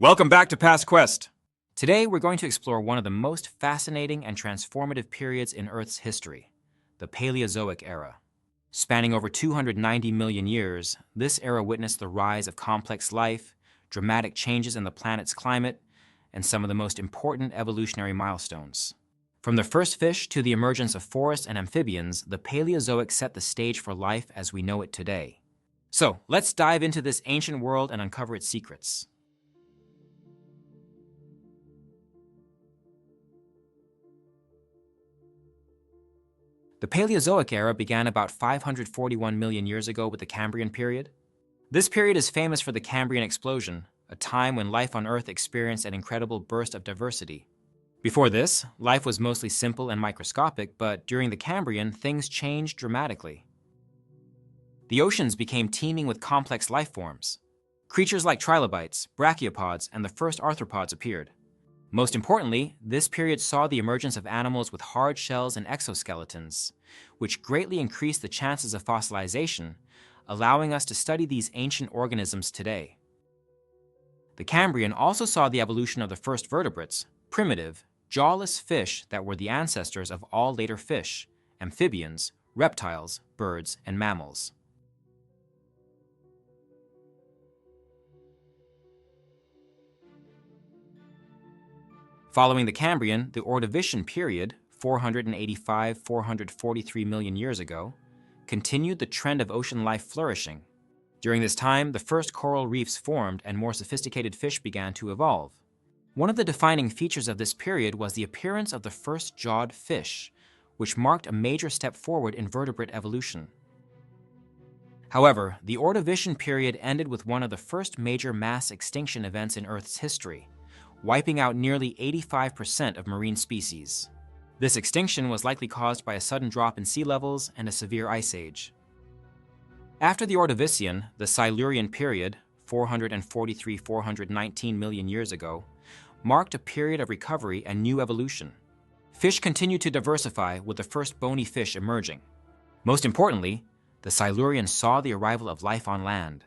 Welcome back to Past Quest. Today we're going to explore one of the most fascinating and transformative periods in Earth's history, the Paleozoic era. Spanning over 290 million years, this era witnessed the rise of complex life, dramatic changes in the planet's climate, and some of the most important evolutionary milestones. From the first fish to the emergence of forests and amphibians, the Paleozoic set the stage for life as we know it today. So, let's dive into this ancient world and uncover its secrets. The Paleozoic era began about 541 million years ago with the Cambrian Period. This period is famous for the Cambrian explosion, a time when life on Earth experienced an incredible burst of diversity. Before this, life was mostly simple and microscopic, but during the Cambrian, things changed dramatically. The oceans became teeming with complex life forms. Creatures like trilobites, brachiopods, and the first arthropods appeared. Most importantly, this period saw the emergence of animals with hard shells and exoskeletons, which greatly increased the chances of fossilization, allowing us to study these ancient organisms today. The Cambrian also saw the evolution of the first vertebrates, primitive, jawless fish that were the ancestors of all later fish, amphibians, reptiles, birds, and mammals. Following the Cambrian, the Ordovician period, 485–443 million years ago, continued the trend of ocean life flourishing. During this time, the first coral reefs formed and more sophisticated fish began to evolve. One of the defining features of this period was the appearance of the first jawed fish, which marked a major step forward in vertebrate evolution. However, the Ordovician period ended with one of the first major mass extinction events in Earth's history, wiping out nearly 85% of marine species. This extinction was likely caused by a sudden drop in sea levels and a severe ice age. After the Ordovician, the Silurian period, 443–419 million years ago, marked a period of recovery and new evolution. Fish continued to diversify, with the first bony fish emerging. Most importantly, the Silurian saw the arrival of life on land.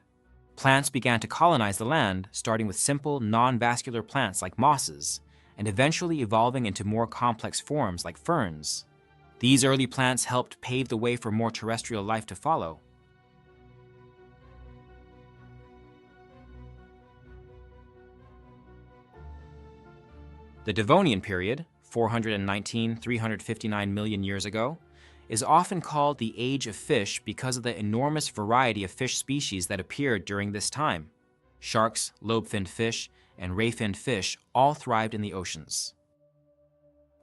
Plants began to colonize the land, starting with simple, non-vascular plants like mosses, and eventually evolving into more complex forms like ferns. These early plants helped pave the way for more terrestrial life to follow. The Devonian period, 419–359 million years ago, is often called the Age of Fish because of the enormous variety of fish species that appeared during this time. Sharks, lobe-finned fish, and ray-finned fish all thrived in the oceans.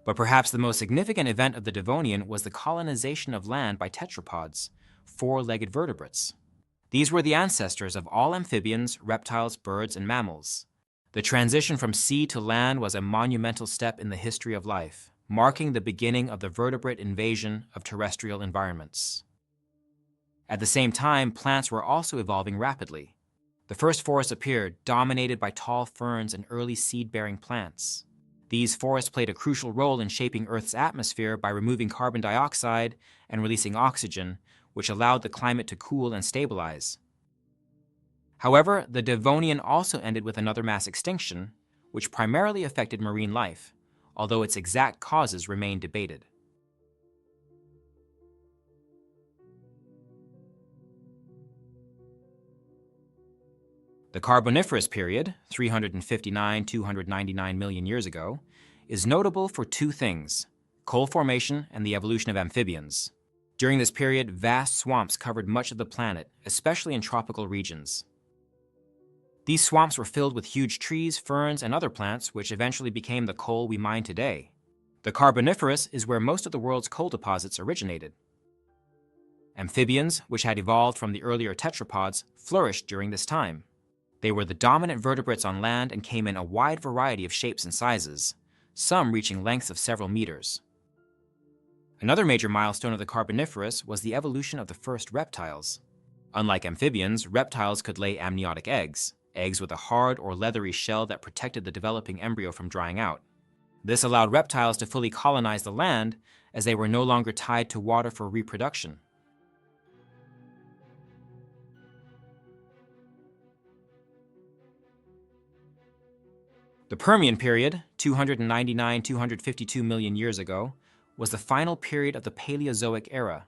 But perhaps the most significant event of the Devonian was the colonization of land by tetrapods, four-legged vertebrates. These were the ancestors of all amphibians, reptiles, birds, and mammals. The transition from sea to land was a monumental step in the history of life, marking the beginning of the vertebrate invasion of terrestrial environments. At the same time, plants were also evolving rapidly. The first forests appeared, dominated by tall ferns and early seed-bearing plants. These forests played a crucial role in shaping Earth's atmosphere by removing carbon dioxide and releasing oxygen, which allowed the climate to cool and stabilize. However, the Devonian also ended with another mass extinction, which primarily affected marine life, although its exact causes remain debated. The Carboniferous Period, 359–299 million years ago, is notable for two things: coal formation and the evolution of amphibians. During this period, vast swamps covered much of the planet, especially in tropical regions. These swamps were filled with huge trees, ferns, and other plants, which eventually became the coal we mine today. The Carboniferous is where most of the world's coal deposits originated. Amphibians, which had evolved from the earlier tetrapods, flourished during this time. They were the dominant vertebrates on land and came in a wide variety of shapes and sizes, some reaching lengths of several meters. Another major milestone of the Carboniferous was the evolution of the first reptiles. Unlike amphibians, reptiles could lay amniotic eggs with a hard or leathery shell that protected the developing embryo from drying out. This allowed reptiles to fully colonize the land, as they were no longer tied to water for reproduction. The Permian period, 252 million years ago, was the final period of the Paleozoic era.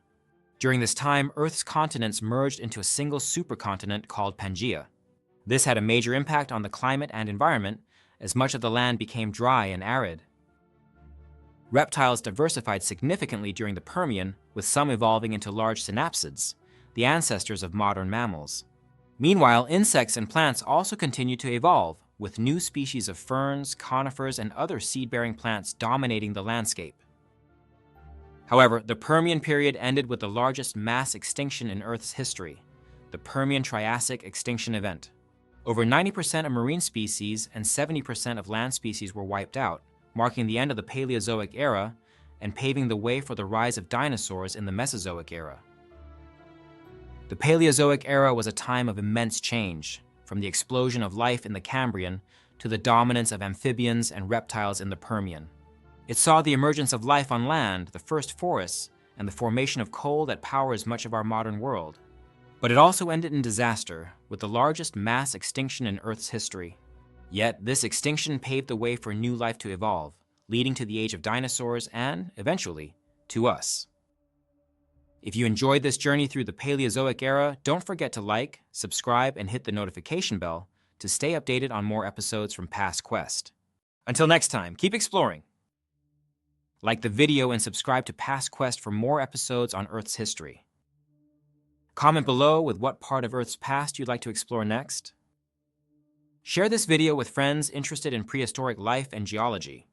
During this time, Earth's continents merged into a single supercontinent called Pangea. This had a major impact on the climate and environment, as much of the land became dry and arid. Reptiles diversified significantly during the Permian, with some evolving into large synapsids, the ancestors of modern mammals. Meanwhile, insects and plants also continued to evolve, with new species of ferns, conifers, and other seed-bearing plants dominating the landscape. However, the Permian period ended with the largest mass extinction in Earth's history, the Permian Triassic extinction event. Over 90% of marine species and 70% of land species were wiped out, marking the end of the Paleozoic era and paving the way for the rise of dinosaurs in the Mesozoic era. The Paleozoic era was a time of immense change, from the explosion of life in the Cambrian to the dominance of amphibians and reptiles in the Permian. It saw the emergence of life on land, the first forests, and the formation of coal that powers much of our modern world. But it also ended in disaster, with the largest mass extinction in Earth's history. Yet, this extinction paved the way for new life to evolve, leading to the age of dinosaurs and, eventually, to us. If you enjoyed this journey through the Paleozoic era, don't forget to like, subscribe, and hit the notification bell to stay updated on more episodes from Past Quest. Until next time, keep exploring! Like the video and subscribe to Past Quest for more episodes on Earth's history. Comment below with what part of Earth's past you'd like to explore next. Share this video with friends interested in prehistoric life and geology.